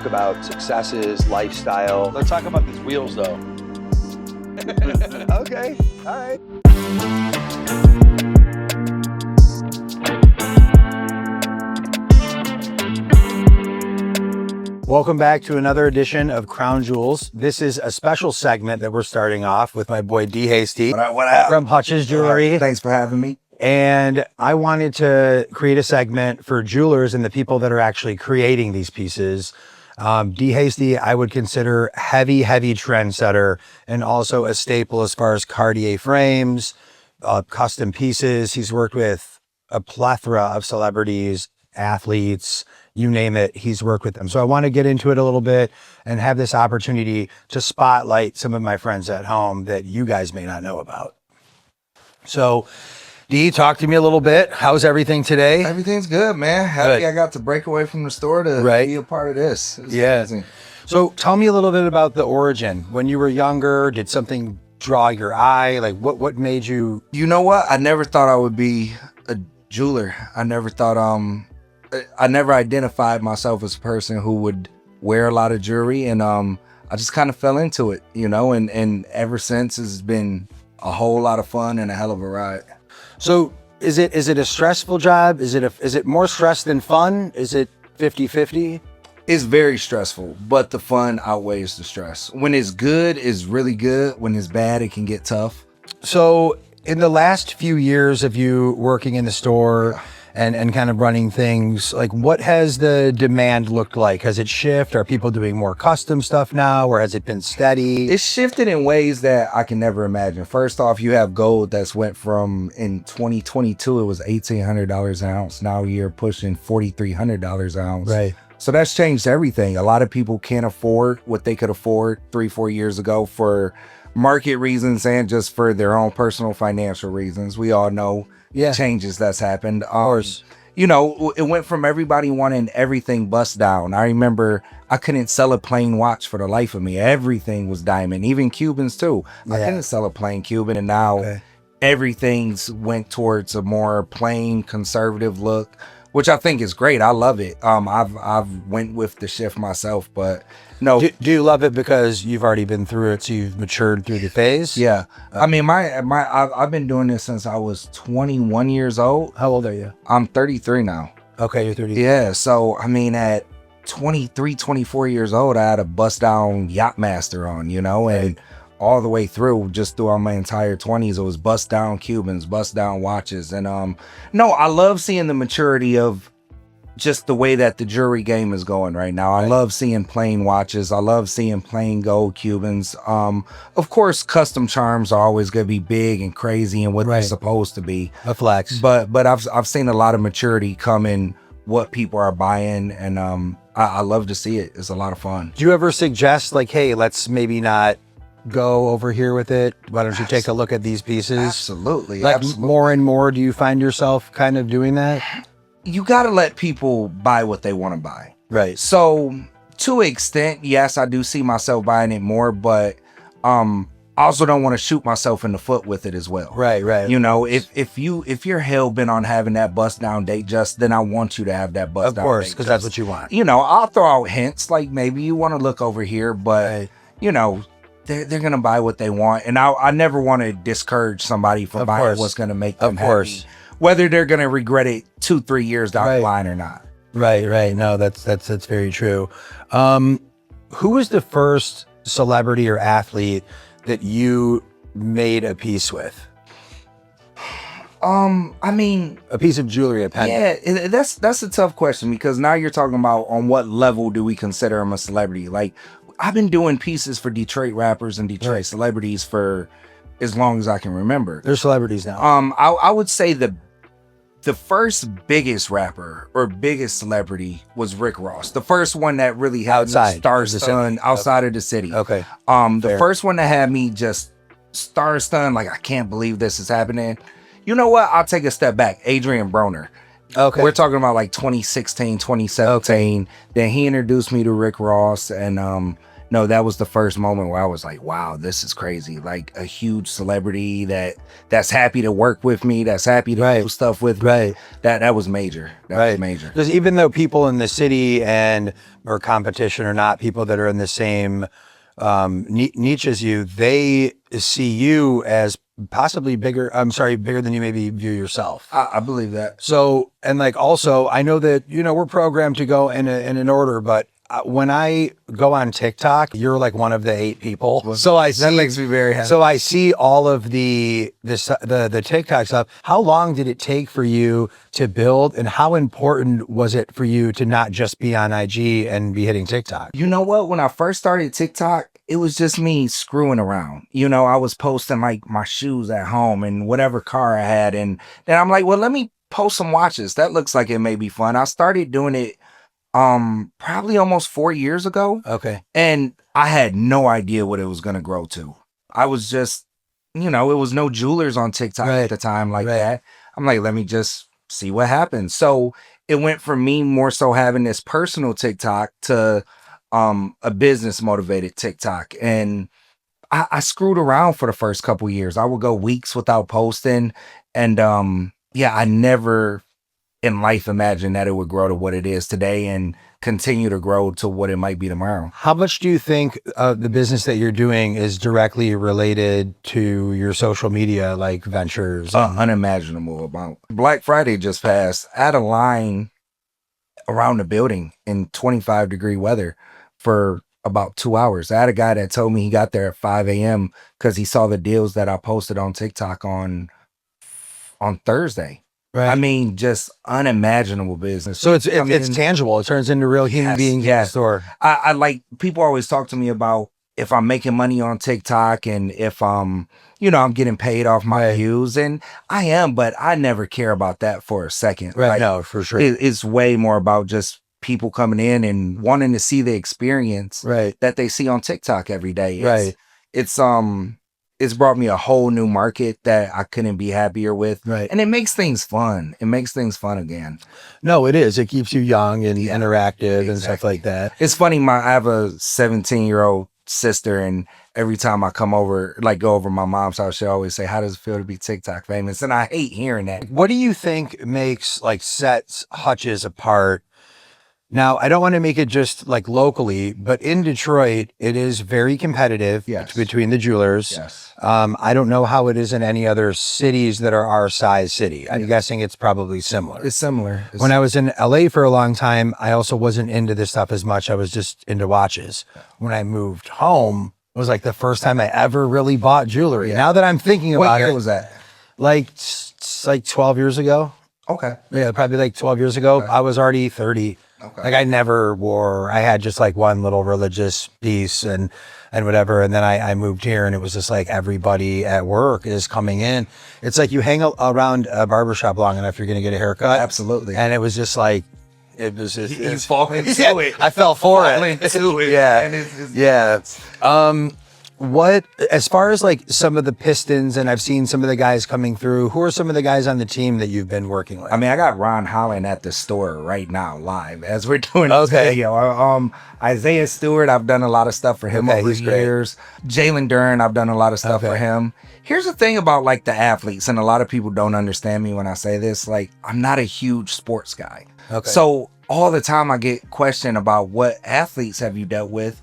talk about successes, lifestyle. Let's talk about these wheels though. Okay, all right. Welcome back to another edition of Crown Jewels. This is a special segment that we're starting off with my boy D. Hasty from Hutch's Jewelry. Thanks for having me. And I wanted to create a segment for jewelers and the people that are actually creating these pieces. D. Hasty, I would consider heavy trendsetter and also a staple as far as Cartier frames, custom pieces. He's worked with a plethora of celebrities, athletes, you name it, he's worked with them. So I want to get into it a little bit and have this opportunity to spotlight some of my friends at home that you guys may not know about. So D, talk to me a little bit. How's everything today? Everything's good, man. Happy I got to break away from the store to be a part of this. Yeah. Amazing. So tell me a little bit about the origin. When you were younger, did something draw your eye? Like what made you? You know what? I never thought I would be a jeweler. I never thought, I never identified myself as a person who would wear a lot of jewelry. And I just kind of fell into it, you know, and ever since it's been a whole lot of fun and a hell of a ride. So is it a stressful job? Is it more stress than fun? Is it 50-50? It's very stressful, but the fun outweighs the stress. When it's good, it's really good. When it's bad, it can get tough. So in the last few years of you working in the store and kind of running things, like what has the demand looked like? Has it shifted? Are people doing more custom stuff now, or has it been steady? It's shifted in ways that I can never imagine. First off, you have gold that's went from, in 2022, it was $1,800 an ounce. Now you're pushing $4,300 an ounce. Right. So that's changed everything. A lot of people can't afford what they could afford 3-4 years ago for market reasons and just for their own personal financial reasons. We all know changes that's happened. Of course. You know, it went from everybody wanting everything bust down. I remember I couldn't sell a plain watch for the life of me. Everything was diamond, even Cubans too. I couldn't sell a plain Cuban, and now everything's went towards a more plain conservative look, which I think is great. I love it. I've went with the shift myself, but no. Do you love it because you've already been through it, so you've matured through the phase? Yeah. I mean, I've been doing this since I was 21 years old. How old are you? I'm 33 now. Okay, you're 30. Yeah. So, I mean, at 23, 24 years old, I had a bust down Yachtmaster on, you know, and all the way through, just throughout my entire 20s, it was bust down Cubans, bust down watches. And no, I love seeing the maturity of just the way that the jewelry game is going right now. I love seeing plain watches. I love seeing plain gold Cubans. Of course, custom charms are always going to be big and crazy and what they're supposed to be. A flex. But I've seen a lot of maturity come in what people are buying, and I love to see it. It's a lot of fun. Do you ever suggest like, hey, let's maybe not go over here with it? Why don't you take a look at these pieces? Absolutely. Like absolutely. more and more, do you find yourself kind of doing that? You got to let people buy what they want to buy. Right. So to an extent, yes, I do see myself buying it more, but I also don't want to shoot myself in the foot with it as well. Right. You know, if you're hell bent on having that bust down date just, then I want you to have that bust down date. Of course, because that's what you want. You know, I'll throw out hints like maybe you want to look over here, but you know, they're gonna buy what they want, and I never want to discourage somebody from buying what's gonna make them happy, whether they're gonna regret it 2-3 years down the line or not. Right. No, that's very true. Who was the first celebrity or athlete that you made a piece with? I mean, a piece of jewelry, a pendant. Yeah, that's a tough question, because now you're talking about on what level do we consider them a celebrity? Like, I've been doing pieces for Detroit rappers and Detroit celebrities for as long as I can remember. They're celebrities now. I would say the first biggest rapper or biggest celebrity was Rick Ross. The first one that really had star-stunned outside of the city. Okay. The first one that had me just star-stunned, like, I can't believe this is happening. You know what? I'll take a step back. Adrian Broner. Okay. We're talking about like 2016, 2017. Okay. Then he introduced me to Rick Ross, and no, that was the first moment where I was like, wow, this is crazy. Like a huge celebrity that's happy to work with me, that's happy to do stuff with me. That was major. That was major. Because even though people in the city or competition or not, people that are in the same niche as you, they see you as possibly bigger than you maybe view yourself. I believe that. So, and like also, I know that, we're programmed to go in an order, but when I go on TikTok, you're like one of the 8 people. That makes me very happy. So I see all of the TikTok stuff. How long did it take for you to build, and how important was it for you to not just be on IG and be hitting TikTok? You know what? When I first started TikTok, it was just me screwing around. I was posting like my shoes at home and whatever car I had. And then I'm like, well, let me post some watches. That looks like it may be fun. I started doing it probably almost 4 years ago. Okay. And I had no idea what it was going to grow to. I was just, it was no jewelers on TikTok at the time like that. I'm like, let me just see what happens. So it went from me more so having this personal TikTok to a business motivated TikTok. And I screwed around for the first couple years. I would go weeks without posting. And I never in life imagined that it would grow to what it is today and continue to grow to what it might be tomorrow. How much do you think the business that you're doing is directly related to your social media like ventures? Unimaginable amount. Black Friday just passed. I had a line around the building in 25-degree weather for about 2 hours. I had a guy that told me he got there at 5 a.m. because he saw the deals that I posted on TikTok on Thursday. Right. I mean, just unimaginable business. So it's tangible. It turns into real human beings in the store. I like, people always talk to me about if I'm making money on TikTok and if I'm getting paid off my views, and I am, but I never care about that for a second. Right. Like, No, for sure. It's way more about just people coming in and wanting to see the experience that they see on TikTok every day. It's brought me a whole new market that I couldn't be happier with. Right. And it makes things fun. It makes things fun again. No, it is. It keeps you young and interactive and stuff like that. It's funny. I have a 17-year-old sister, and every time I go over my mom's house, she always say, how does it feel to be TikTok famous? And I hate hearing that. What do you think sets Hutch's apart? Now, I don't want to make it just like locally, but in Detroit, it is very competitive between the jewelers. Yes. I don't know how it is in any other cities that are our size city. I'm guessing it's probably similar. It's similar. When I was in LA for a long time, I also wasn't into this stuff as much. I was just into watches. When I moved home, it was like the first time I ever really bought jewelry. Now that I'm thinking about it. What year was that? Like 12 years ago. Okay. Yeah, probably like 12 years ago. Okay. I was already 30. Okay. Like I had just like one little religious piece and whatever. And then I moved here, and it was just like everybody at work is coming in. It's like you hang around a barbershop long enough, you're going to get a haircut. Absolutely. And it was just like, it was just, You fall into it. I fell for it. Into it. Yeah. And it's Yeah. What, as far as like some of the Pistons, and I've seen some of the guys coming through, who are some of the guys on the team that you've been working with? I mean, I got Ron Holland at the store right now, live, as we're doing this video. Isaiah Stewart, I've done a lot of stuff for him over the years. Jalen Duren, I've done a lot of stuff for him. Here's the thing about like the athletes, and a lot of people don't understand me when I say this. Like, I'm not a huge sports guy. Okay. So all the time I get questioned about what athletes have you dealt with.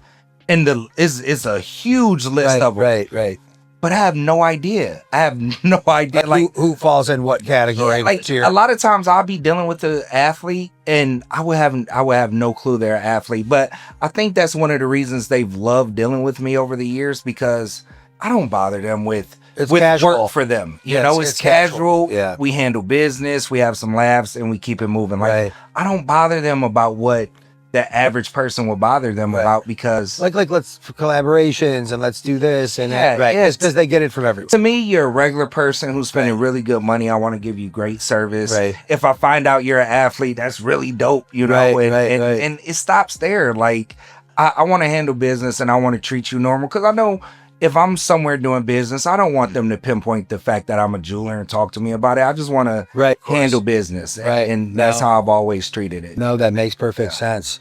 And it's a huge list of them. Right. But I have no idea. Like who falls in what category? Like a lot of times I'll be dealing with the athlete, and I would have no clue they're an athlete. But I think that's one of the reasons they've loved dealing with me over the years, because I don't bother them with casual. work for them. It's casual. Yeah. We handle business, we have some laughs, and we keep it moving. Like I don't bother them about what the average person will bother them about, because like let's collaborations and let's do this and that. It's because they get it from everywhere. To me, you're a regular person who's spending really good money. I want to give you great service. If I find out you're an athlete, that's really dope, and it stops there. Like I want to handle business, and I want to treat you normal, because I know if I'm somewhere doing business, I don't want them to pinpoint the fact that I'm a jeweler and talk to me about it. I just want to handle business. And that's how I've always treated it. No, that makes perfect sense.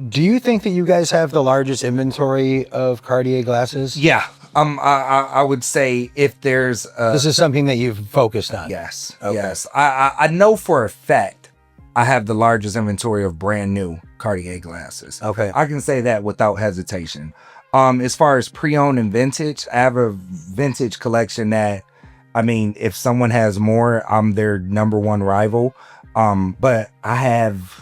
Do you think that you guys have the largest inventory of Cartier glasses? Yeah. I would say if there's This is something that you've focused on. yes, Okay. yes. I know for a fact I have the largest inventory of brand new Cartier glasses. Okay. I can say that without hesitation. As far as pre-owned and vintage, I have a vintage collection that, I mean, if someone has more, I'm their number one rival. But I have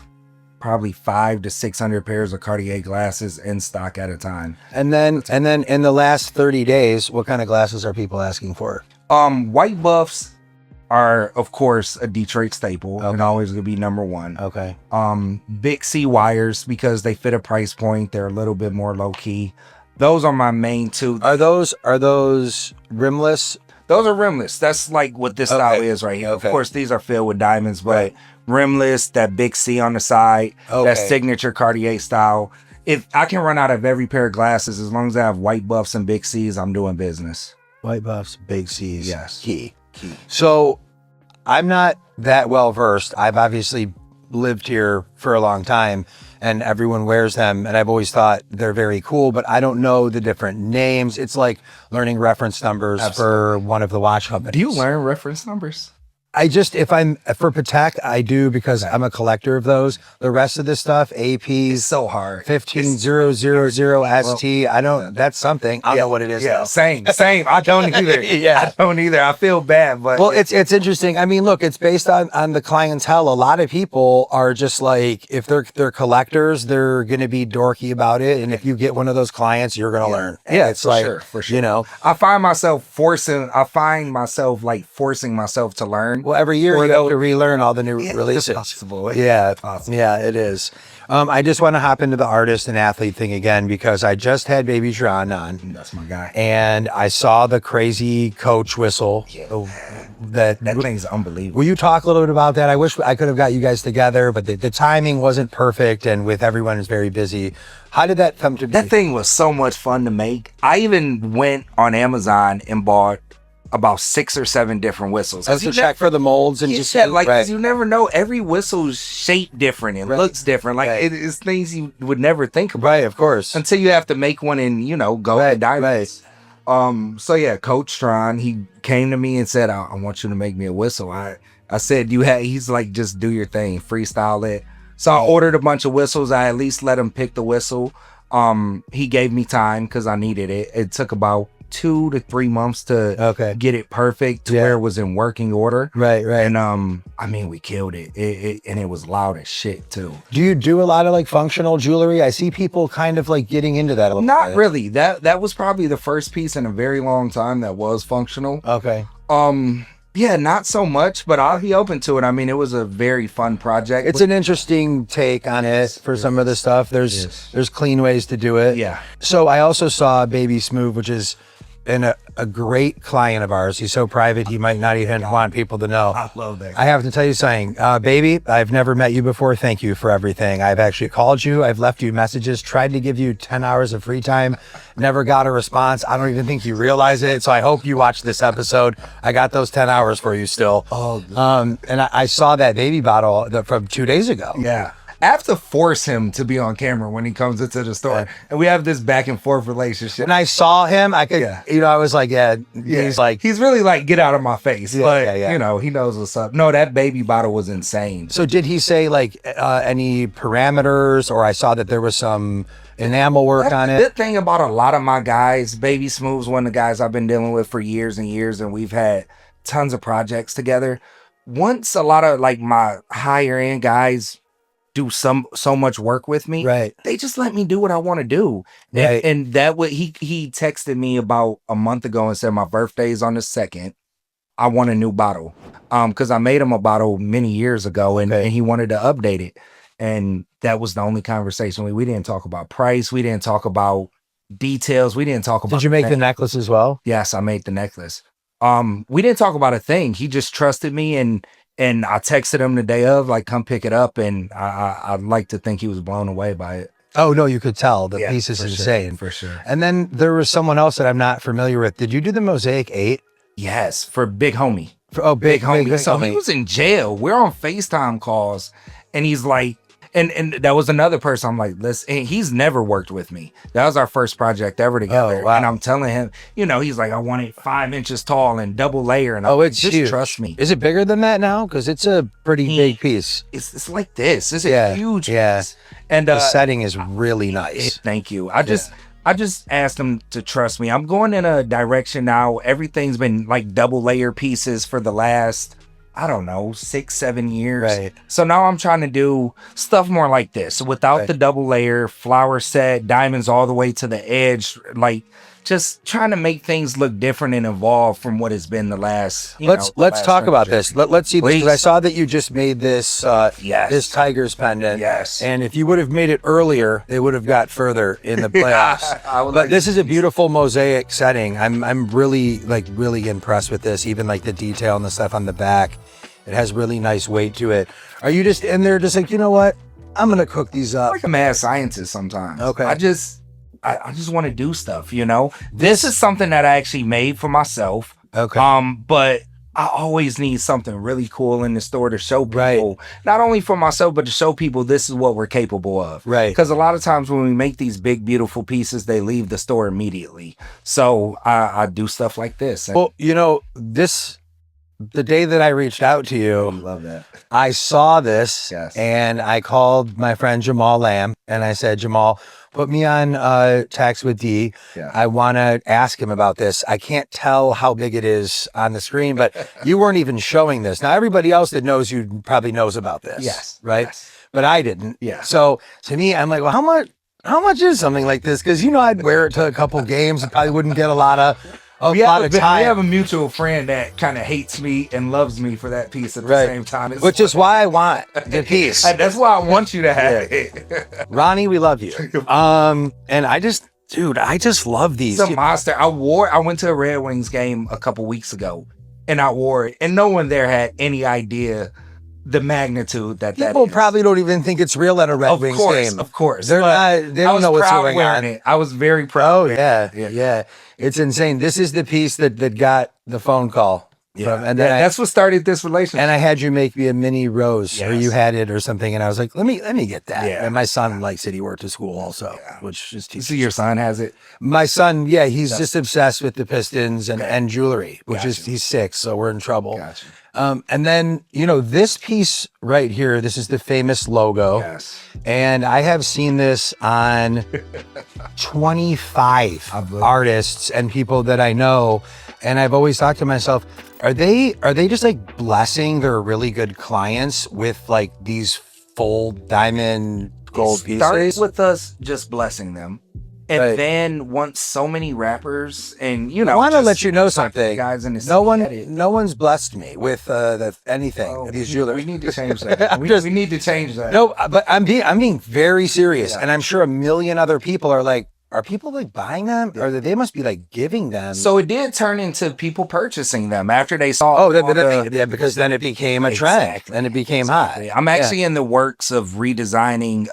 probably 500 to 600 pairs of Cartier glasses in stock at a time. And then in the last 30 days, what kind of glasses are people asking for? White buffs are, of course, a Detroit staple and Okay. always gonna be number one. Okay. Big C wires because they fit a price point. They're a little bit more low key. Those are my main two. Are those rimless? Those are rimless. That's like what this style Okay. is right here. Okay. Of course, these are filled with diamonds, but Right. rimless, that big C on the side, Okay. that signature Cartier style. If I can run out of every pair of glasses, as long as I have white buffs and big C's, I'm doing business. White buffs, big C's. Yes. Key. So I'm not that well versed. I've obviously lived here for a long time and everyone wears them. And I've always thought they're very cool, but I don't know the different names. It's like learning reference numbers for one of the watch companies. Do you learn reference numbers? I just, if I'm for Patek, I do because I'm a collector of those. The rest of this stuff, APs, It's so hard. 15000 ST, I don't, that's something. I don't know what it is Yeah, though. same. I don't either. Yeah. I don't either. I feel bad, but Well, it's interesting. I mean, look, it's based on the clientele. A lot of people are just like, if they're collectors, they're going to be dorky about it. And if you get one of those clients, you're going to learn. Yeah, it's for like, sure, for sure. you know, I find myself forcing myself to learn. well, every year Or you have they'll- to relearn all the new It's releases. possible. Yeah, possible. yeah, it is. I just want to hop into the artist and athlete thing again because I just had BabyTron on. That's my guy. And I saw the crazy coach whistle. That thing's unbelievable. Will you talk a little bit about that? I wish I could have got you guys together, but the timing wasn't perfect, and with everyone is very busy. How did that come to be? That thing was so much fun to make. I even went on Amazon and bought about 6 or 7 different whistles. Just to check for the molds and just like, 'cause right. you never know. Every whistle's shaped different and Right. looks different. Like Right. it is things you would never think about Right, of course. until you have to make one in, go Right, and diamonds. So yeah, Coach Tron, he came to me and said, I want you to make me a whistle. I said, he's like, just do your thing, freestyle it. So I ordered a bunch of whistles. I at least let him pick the whistle. He gave me time because I needed it. It took about 2 to 3 months to get it perfect to where it was in working order. Right. And I mean, we killed it. And it was loud as shit too. Do you do a lot of like functional jewelry? I see people kind of like getting into that a little Not bit. really. That was probably the first piece in a very long time that was functional. Okay. Yeah, not so much, but I'll be open to it. I mean, it was a very fun project. It's an interesting take on it for some of the stuff. There's clean ways to do it. Yeah. So I also saw Baby Smoove, which is a great client of ours. He's so private, he might not even want people to know. I love that. I have to tell you something, baby, I've never met you before. Thank you for everything. I've actually called you. I've left you messages, tried to give you 10 hours of free time, never got a response. I don't even think you realize it. So I hope you watch this episode. I got those 10 hours for you still. And I saw that baby bottle from 2 days ago. Yeah. I have to force him to be on camera when he comes into the store. And we have this back and forth relationship. And I saw him, I could, I was like, he's like, he's really like, get out of my face. Yeah, but, yeah. He knows what's up. No, that baby bottle was insane. so did he say like any parameters, or I saw that there was some enamel work on The it? good thing about a lot of my guys, Baby Smoove's one of the guys I've been dealing with for years and years, and we've had tons of projects together. Once a lot of like my higher end guys do so much work with me, Right. they just let me do what I want to do. Right. And that what he texted me about a month ago and said my birthday's on the 2nd. I want a new bottle. Because I made him a bottle many years ago and he wanted to update it. And that was the only conversation. We didn't talk about price. We didn't talk about details. We didn't talk about Did you make the necklace as well? Yes, I made the necklace. We didn't talk about a thing. He just trusted me and I texted him the day of, like, come pick it up. And I'd like to think he was blown away by it. Oh, no, you could tell. The Yeah, piece is for sure, insane. for sure. And then there was someone else that I'm not familiar with. Did you do the Mosaic 8? Yes, for Big Homie. Oh, big homie. So he was in jail. We're on FaceTime calls and he's like, And that was another person. I'm like, listen, and he's never worked with me. That was our first project ever together. Oh, wow. And I'm telling him, you know, he's like, I want it 5 inches tall and double layer. And Oh, it's just huge. trust me. Is it bigger than that now? Because it's a pretty big piece. It's like this. It's Yeah, a huge yeah. piece. And The setting is really nice. thank you. I just asked him to trust me. I'm going in a direction now. Everything's been like double layer pieces for the last, I don't know, 6-7 years. Right. So now I'm trying to do stuff more like this without the double layer, flower set, diamonds all the way to the edge, like just trying to make things look different and evolve from what has been the last. Let's talk about this. Let's see this, 'cause I Please. saw that you just made this Yes. this Tigers pendant. Yes. And if you would have made it earlier, they would have got further in the playoffs. I would But like this is a beautiful mosaic setting. I'm really impressed with this. Even like the detail and the stuff on the back. It has really nice weight to it. Are you just in there just like, you know what? I'm gonna cook these up. like a mad scientist sometimes. Okay. I just want to do stuff, you know. This is something that I actually made for myself. Okay. But I always need something really cool in the store to show people, Right. not only for myself, but to show people this is what we're capable of. Right. Because a lot of times when we make these big, beautiful pieces, they leave the store immediately. So I do stuff like this. And Well, you know, the day that I reached out to I you, love that. I saw this Yes. and I called my friend Jamal Lamb and I said, Jamal, put me on text with D. Yeah. I want to ask him about this. I can't tell how big it is on the screen, but you weren't even showing this. Now, everybody else that knows you probably knows about this. Yes. Right. Yes. But I didn't. Yeah. So to me, I'm like, well, how much is something like this? Because, you know, I'd wear it to a couple games. I probably wouldn't get a lot of We have time. a mutual friend that kind of hates me and loves me for that piece at the Right. same time. It's Which is why I want the piece. And that's why I want you to have it. Ronnie, we love you. And I just love these. It's a monster. I went to a Red Wings game a couple weeks ago and I wore it, and no one there had any idea the magnitude that People is. probably don't even think it's real at a Red Wings game. Of course. They're But not, they I don't was know what's proud going wearing on. it. I was very proud. Oh of it. yeah. It's insane. This is the piece that got the phone call. Yeah. And then That's what started this relationship. I had you make me a mini rose, or Yes. you had it or something, and I was like, let me get that. Yeah. And my son likes it. He worked at school also, which is You see your son has it. my son. Yeah, he's just obsessed with the Pistons and jewelry, which is he's 6, so we're in trouble. Gotcha. And then, you know, this piece right here, this is the famous logo. Yes. And I have seen this on 25 artists and people that I know. And I've always thought to myself, are they just like blessing their really good clients with like these full diamond gold pieces? Started with us just blessing them. And Right. then once so many rappers and, you know, I want to just let you know something. guys in the No one's blessed me with anything. These jewelers. We need to change that. we need to change that. No, but I'm being very serious, and I'm sure a million other people are like, are people like buying them, or they must be like giving them? So it did turn into people purchasing them after they saw. Oh, all the- yeah, because then it became a trend, Exactly. and it became hot. I'm actually in the works of redesigning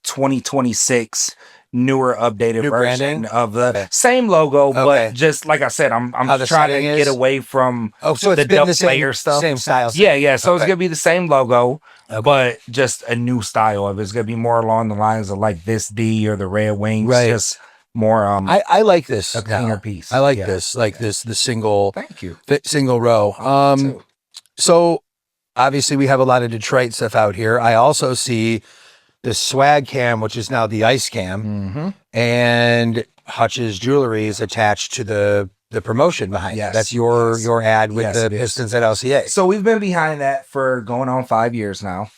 2026 newer updated New version branding? of the same logo, Okay. but just like I said, I'm How the trying to setting get is? away from Oh, so it's the been double the same layer stuff. same style. Yeah. So it's Okay. gonna be the same logo, but just a new style of it. It's gonna be more along the lines of like this D or the Red Wings, Right. just more I like this. a now. cleaner piece. I like Yeah. this, the single Thank you. single row. Too. So obviously we have a lot of Detroit stuff out here. I also see the swag cam, which is now the ice cam, Mm-hmm. and Hutch's jewelry is attached to the promotion behind Yes. it. That's your ad with Yes, the it is. Pistons at LCA. So we've been behind that for going on 5 years now.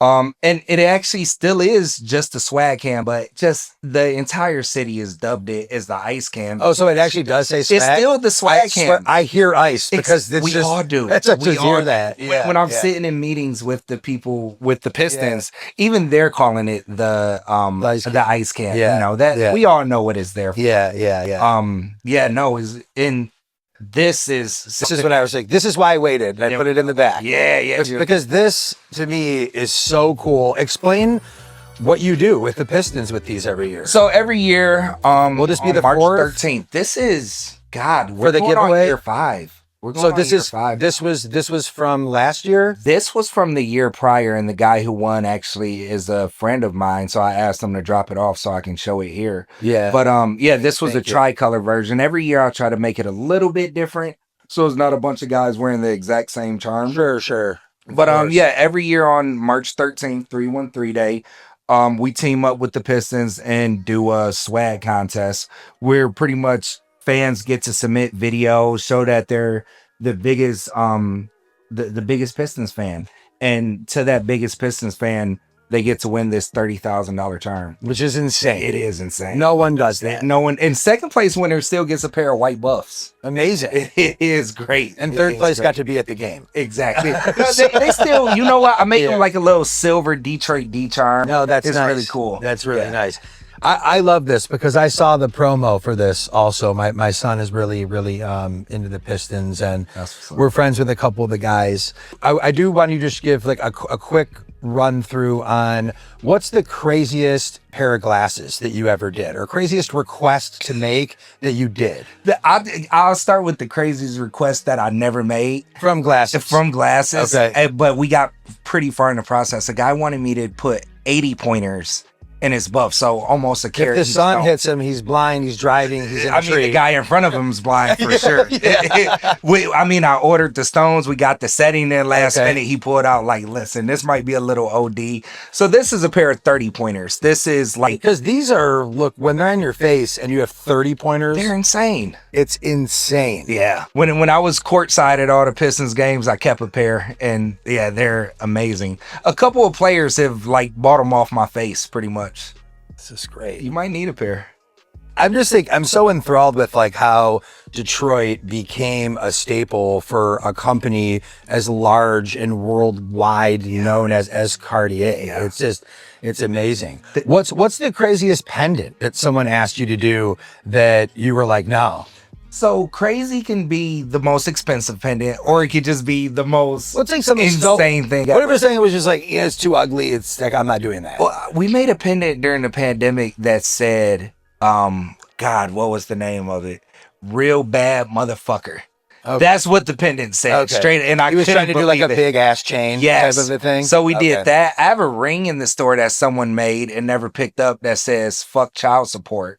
And it actually still is just a swag cam, but just the entire city has dubbed it as the ice cam. Oh, so it actually does say swag? It's still the swag cam. I hear ice because it's we just, all do. That's just We hear all- that. Yeah, when I'm yeah. sitting in meetings with the people with the Pistons, even they're calling it the ice cam. Yeah, You know, that yeah. we all know what it's there for. Yeah. This is This is what I was like. This is why I waited. I put it in the back. yeah. Because this to me is so cool. Explain what you do with the Pistons with these every year. So every year, Will this be on the March 4th? 13th? This is we're the going on giveaway? year 5. We're So going on year 5. this was from last year. This was from the year prior, and the guy who won actually is a friend of mine. So I asked him to drop it off so I can show it here. Yeah. But yeah, this was Thank a you. tricolor version. Every year I'll try to make it a little bit different, so it's not a bunch of guys wearing the exact same charm. Sure. But yeah, every year on March 13th, 313 Day, we team up with the Pistons and do a swag contest where pretty much fans get to submit videos, show that they're the biggest the biggest Pistons fan. And to that biggest Pistons fan, they get to win this $30,000 charm. Which is insane. It is insane. No one does that. No one. And second place winner still gets a pair of white buffs. Amazing. It is great. And third place got to be at the game. Exactly. they still, you know what? I make Yeah. them like a little silver Detroit D charm. No, that's it's nice. really cool. That's really nice. I love this because I saw the promo for this also. My son is really into the Pistons, and we're friends with a couple of the guys. I do want you to just give like a quick run through on what's the craziest pair of glasses that you ever did, or craziest request to make that you did I'll start with the craziest request that I never made. from glasses. From glasses. Okay. But we got pretty far in the process. A guy wanted me to put 80 pointers in his buff, so almost a If carrot. the sun hits him, he's blind, he's driving, he's in a I mean, tree. the guy in front of him is blind for sure. I ordered the stones. We got the setting in last minute. He pulled out like, listen, this might be a little OD. So this is a pair of 30 pointers. This is like, because these are, look, when they're in your face and you have 30 pointers, they're insane. it's insane. Yeah. When I was courtside at all the Pistons games, I kept a pair, and yeah, they're amazing. A couple of players have like bought them off my face pretty much. This is great. You might need a pair. I'm so enthralled with like how Detroit became a staple for a company as large and worldwide known as Cartier. Yeah. It's amazing. What's the craziest pendant that someone asked you to do that you were like, no? So crazy can be the most expensive pendant, or it could just be the most Let's take something insane thing. What if you're saying it was just like, yeah, it's too ugly, it's like, I'm not doing that. Well, we made a pendant during the pandemic that said, God, what was the name of it? Real bad motherfucker. Okay. That's what the pendant said. Okay. Straight, and I He was couldn't trying to do like a believe it. big ass chain Yes. type of a thing. So we Okay. did that. I have a ring in the store that someone made and never picked up that says "fuck child support."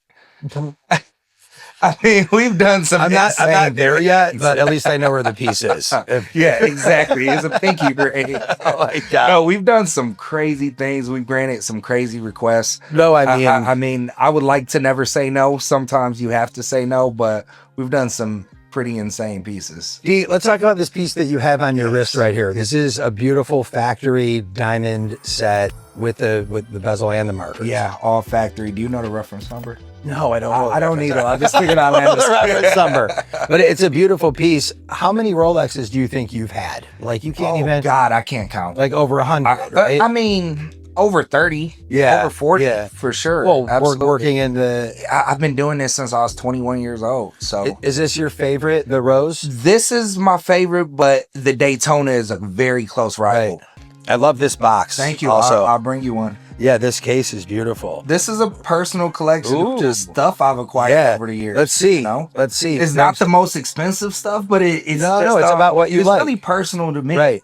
I mean, we've done some. I'm not there yet, things. but at least I know where the piece is. Yeah, exactly. It's a pinky ring. Oh my God. No, we've done some crazy things. We've granted some crazy requests. No, I mean, I mean, I would like to never say no. Sometimes you have to say no, but we've done some pretty insane pieces. Dee, let's talk about this piece that you have on your wrist right here. This is a beautiful factory diamond set with the bezel and the markers. Yeah, all factory. Do you know the reference number? No, I don't know. I don't either. I'm just thinking out the loud. reference number. But it's a beautiful piece. How many Rolexes do you think you've had? Like, you can't Oh even, God, I can't count. like over 100, right? I mean, over 30. Yeah, over 40 yeah. for sure. Well, Absolutely. working in the, I've been doing this since I was 21 years old. So is this your favorite, the rose? this is my favorite, but the Daytona is a very close rival. I love this box. Thank you. Also, I'll bring you one. yeah, this case is beautiful. This is a personal collection Ooh. of just stuff I've acquired over the years. Let's see. You know? Let's see. It's not the most expensive stuff, but it's No, just, it's about what you it's like. really personal to me. Right.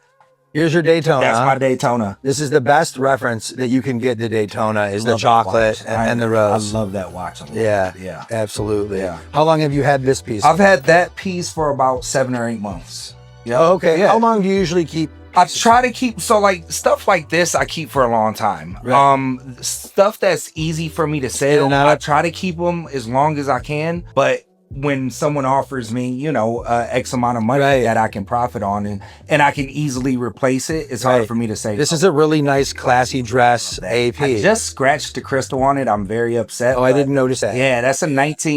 Here's your Daytona. That's my Daytona. This is the best reference that you can get to Daytona is the Love that chocolate watch. and the rose. I love that watch. Yeah. Yeah. Absolutely. Yeah. How long have you had this piece? I've had that piece for about 7 or 8 months. Yeah. Oh, okay. Yeah. How long do you usually keep? I try to keep, so like stuff like this I keep for a long time. Right. Stuff that's easy for me to sell, and out. I try to keep them as long as I can. But when someone offers me, you know, X amount of money Right. that I can profit on and I can easily replace it, it's hard Right. for me to say. This is a really nice, classy dress AP. I just scratched the crystal on it. I'm very upset. Oh, I but didn't notice that. Yeah, that's a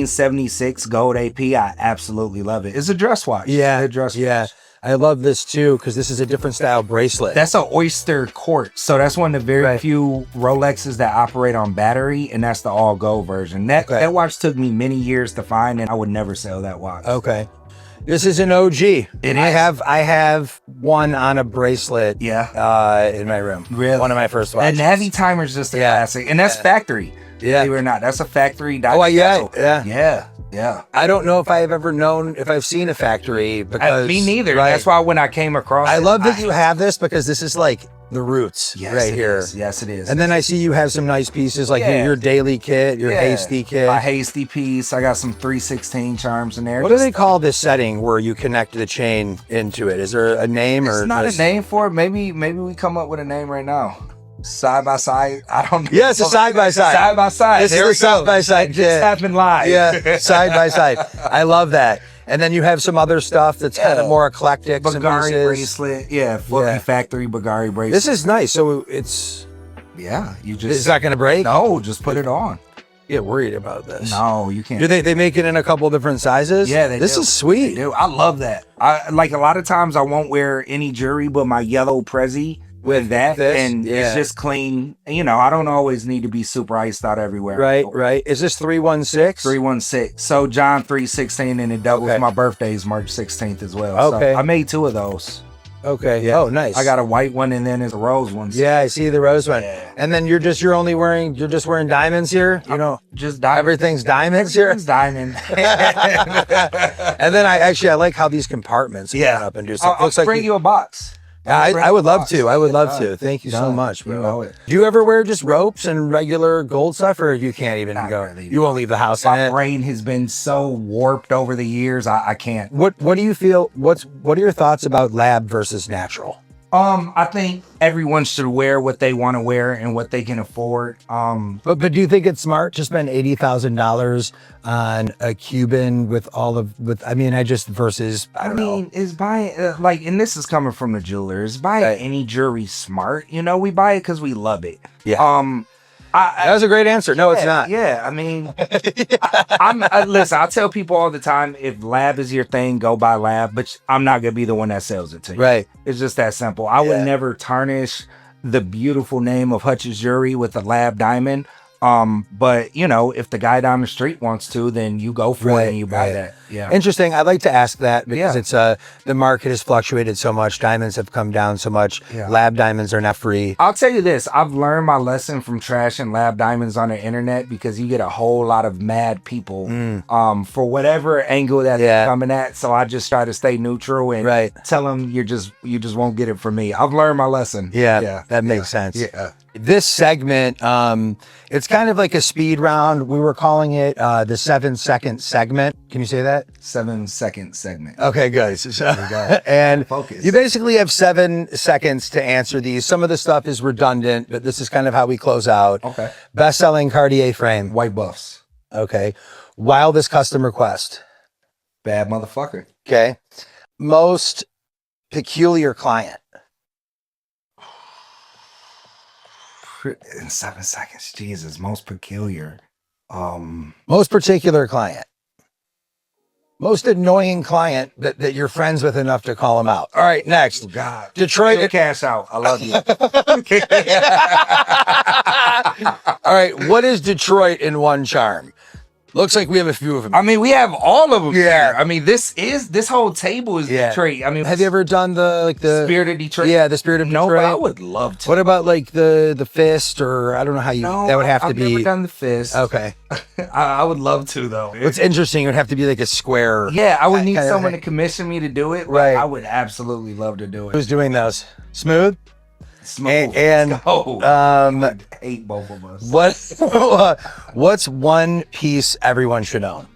1976 gold AP. I absolutely love it. It's a dress watch. Yeah. It's a dress Yeah. watch. I love this too because this is a different style bracelet. That's an oyster quartz. So that's one of the very few Rolexes that operate on battery, and that's the all gold version. That watch took me many years to find, and I would never sell that watch. Okay. This is an OG. I have one on a bracelet. Yeah. In my room. Really? One of my first That watches. Navy timer's just a classic, and that's factory. Yeah. Believe it or not, that's a factory. Oh, yeah. Yeah. Yeah. I don't know if I've seen a factory because Me neither. Right. That's why when I came across I it, love that you have this because this is like the roots Yes, right it here. is. Yes, it is. And then I see you have some nice pieces like Yeah. your daily kit, your Hasty kit. My Hasty piece. I got some 316 charms in there. What do they call this setting where you connect the chain into it? Is there a name or It's not just- a name for it. Maybe we come up with a name right now. Side by side. I don't know. Yeah, it's a side by side. Side by side. This There is we a side go. by side It kit. just happened live. Yeah, side by side. I love that. And then you have some other stuff that's kind of more eclectic. some Bulgari pieces. bracelet. Yeah, Fluffy Yeah. Factory Bulgari bracelet. This is nice. So it's you just it's not going to break. no, just put it on. Get worried about this. No, you can't. Do they make it in a couple different sizes? Yeah, they This do. is sweet. They do. I love that. I like a lot of times I won't wear any jewelry but my yellow Prezi with that, this, and yeah. it's just clean. You know, I don't always need to be super iced out everywhere. Right, right. Is this 316? 316. So John 316, and it doubles Okay. my birthday is March 16th as well. Okay. So I made 2 of those. Okay. Yeah. Oh, nice. I got a white one and then there's a rose one. Yeah, I see the rose one. Yeah. And then you're just wearing diamonds here. You know, Just diamond. everything's diamonds here. Everything's diamond. And then I like how these compartments Yeah. open up and do stuff. I'll Looks like bring you a box. I would love to. I would love Done. to. Thank you so Done. much, bro. You know it. Do you ever wear just ropes and regular gold stuff, or you can't even Not go? really. You won't leave the house in My it. brain has been so warped over the years. I can't. What do you feel? What are your thoughts about lab versus natural? I think everyone should wear what they want to wear and what they can afford. But do you think it's smart to spend $80,000 on a Cuban with I don't know. Is buying and this is coming from the jeweler. Is buying Right. any jewelry smart? You know, we buy it because we love it. Yeah. That was a great answer. No, it's not. Yeah, I mean, listen. I tell people all the time, if lab is your thing, go buy lab. But I'm not gonna be the one that sells it to you. Right. It's just that simple. I would never tarnish the beautiful name of Hutch's Jewelry with a lab diamond. But you know, if the guy down the street wants to, then you go for it and you buy that. Yeah. Interesting. I'd like to ask that because Yeah. it's the market has fluctuated so much. Diamonds have come down so much. Yeah. Lab diamonds are not free. I'll tell you this. I've learned my lesson from trashing lab diamonds on the internet because you get a whole lot of mad people for whatever angle that they're coming at. So I just try to stay neutral and tell them you just won't get it from me. I've learned my lesson. Yeah. That makes sense. Yeah. This segment, it's kind of like a speed round. We were calling it the 7-second segment. Can you say that? 7-second segment. Okay, good. And Focus. you basically have 7 seconds to answer these. Some of the stuff is redundant, but this is kind of how we close out. Okay. Best-selling Cartier frame. White buffs. Okay. Wildest custom request. Bad motherfucker. Okay. Most peculiar client. In 7 seconds. Jesus. Most peculiar. Most particular client. Most annoying client that you're friends with enough to call him out. All right, next. God. Detroit. Still cash out. I love you. All right, what is Detroit in one charm? Looks like we have a few of them. I mean, we have all of them. Yeah. Here. I mean, this whole table is Detroit. I mean, have you ever done the Spirit of Detroit? Yeah, the Spirit of No, Detroit. but I would love to. What about like the fist, or I don't know how you? No, that would have to I've be. never done the fist. Okay. I would love to though. What's interesting, it would have to be like a square. Yeah, I would need kind of someone thing. to commission me to do it. But Right. I would absolutely love to do it. Who's doing those? Smoove. Smoove. And Let's go. I hate both of us. what's one piece everyone should own?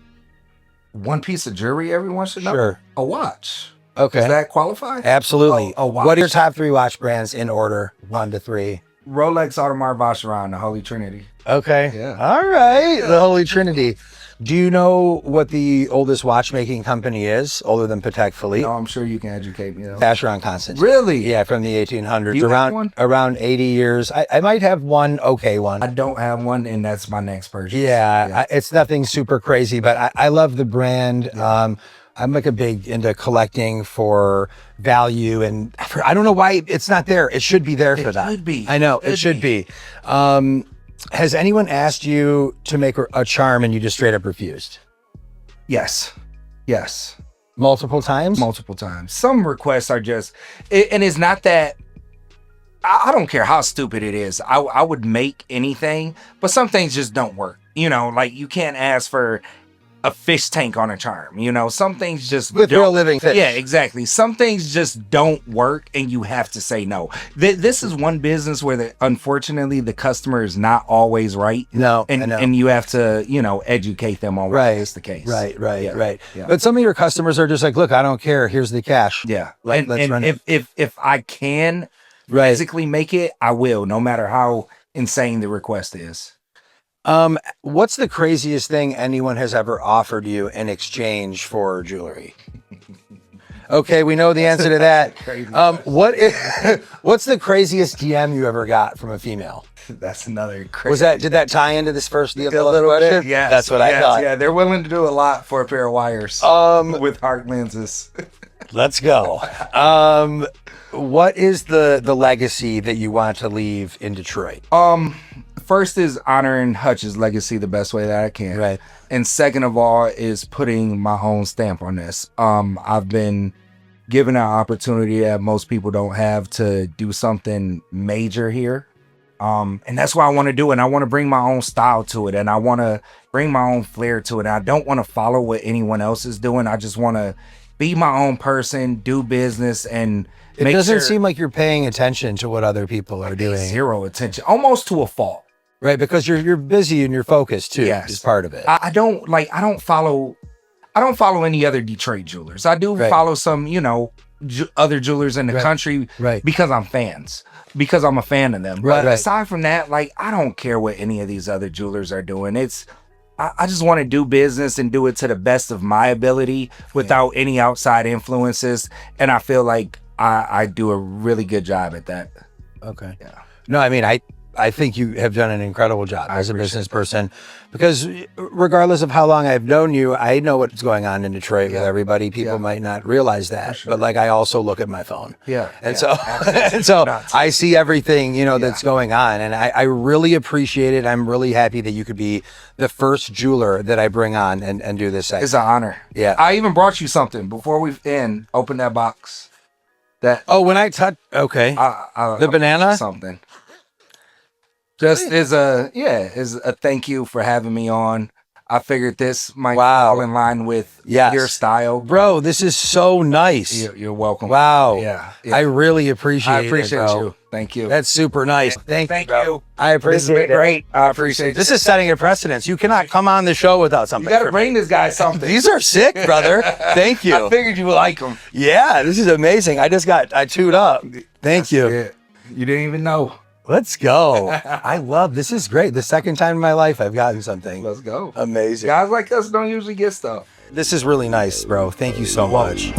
One piece of jewelry everyone should know? Sure. A watch. Okay. Does that qualify? Absolutely. A watch. What are your top 3 watch brands in order? 1 to 3. Rolex, Audemars, Vacheron, the Holy Trinity. Okay. Yeah. All right. The Holy Trinity. Do you know what the oldest watchmaking company is, older than Patek Philippe? No, I'm sure you can educate me though. Vacheron Constantine. Really? Yeah, from the 1800s. Do you have one? Around 80 years. I might have one okay one. I don't have one, and that's my next purchase. Yeah, it's nothing super crazy, but I love the brand. Yeah. I'm like a big into collecting for value, and I don't know why it's not there. It should be there for that. It should be. I know it should be. Has anyone asked you to make a charm and you just straight up refused? Yes. Multiple times? Multiple times. Some requests are just, and it's not that. I don't care how stupid it is. I would make anything, but some things just don't work. You know, like you can't ask for a fish tank on a charm. You know, some things just With real living fish. Yeah, exactly. Some things just don't work, and you have to say no. This is one business where, unfortunately, the customer is not always right. No, I and know. and you have to, you know, educate them on why that's the case. Right. Yeah. But some of your customers are just like, look, I don't care. Here's the cash. Yeah, Let's run it. if I can physically make it, I will, no matter how insane the request is. What's the craziest thing anyone has ever offered you in exchange for jewelry? Okay, we know the answer to that. Crazy What's the craziest DM you ever got from a female? That's another crazy. Did that tie into this first deal? A little bit? Yeah, that's what I thought. Yeah, they're willing to do a lot for a pair of wires. With hard lenses. Let's go. What is the legacy that you want to leave in Detroit? First is honoring Hutch's legacy the best way that I can. Right. And second of all is putting my own stamp on this. I've been given an opportunity that most people don't have to do something major here. And that's why I want to do it. And I want to bring my own style to it. And I want to bring my own flair to it. And I don't want to follow what anyone else is doing. I just want to be my own person, do business, and It doesn't seem like you're paying attention to what other people are doing. Zero attention, almost to a fault. Right, because you're busy and you're focused too. Yes. Is part of it. I don't follow any other Detroit jewelers. I do follow some, you know, other jewelers in the country, because I'm because I'm a fan of them. But aside from that, like, I don't care what any of these other jewelers are doing. I just want to do business and do it to the best of my ability without any outside influences. And I feel like I do a really good job at that. Okay. Yeah. No, I mean, I think you have done an incredible job as a business person, because regardless of how long I've known you, I know what's going on in Detroit with everybody. People might not realize that, but like, I also look at my phone. Yeah. And so I see everything, you know, that's going on. And I really appreciate it. I'm really happy that you could be the first jeweler that I bring on and do this segment. It's an honor. Yeah. I even brought you something before we open that box. When I touch, okay. The banana? Something. Just is a thank you for having me on. I figured this might fall in line with your style. Bro, this is so nice. You're welcome. Wow. Yeah. I really appreciate it. Bro. You. Thank you. That's super nice. Thank you. I appreciate This has been it. great. I appreciate This is setting a precedence. You cannot come on the show without something. You got to bring this guy something. These are sick, brother. Thank you. I figured you would like them. Yeah, this is amazing. I chewed up. Thank you. Yeah. You didn't even know. Let's go. I love this. Is great. The second time in my life I've gotten something. Let's go. Amazing. Guys like us don't usually get stuff. This is really nice, bro. Thank you so much.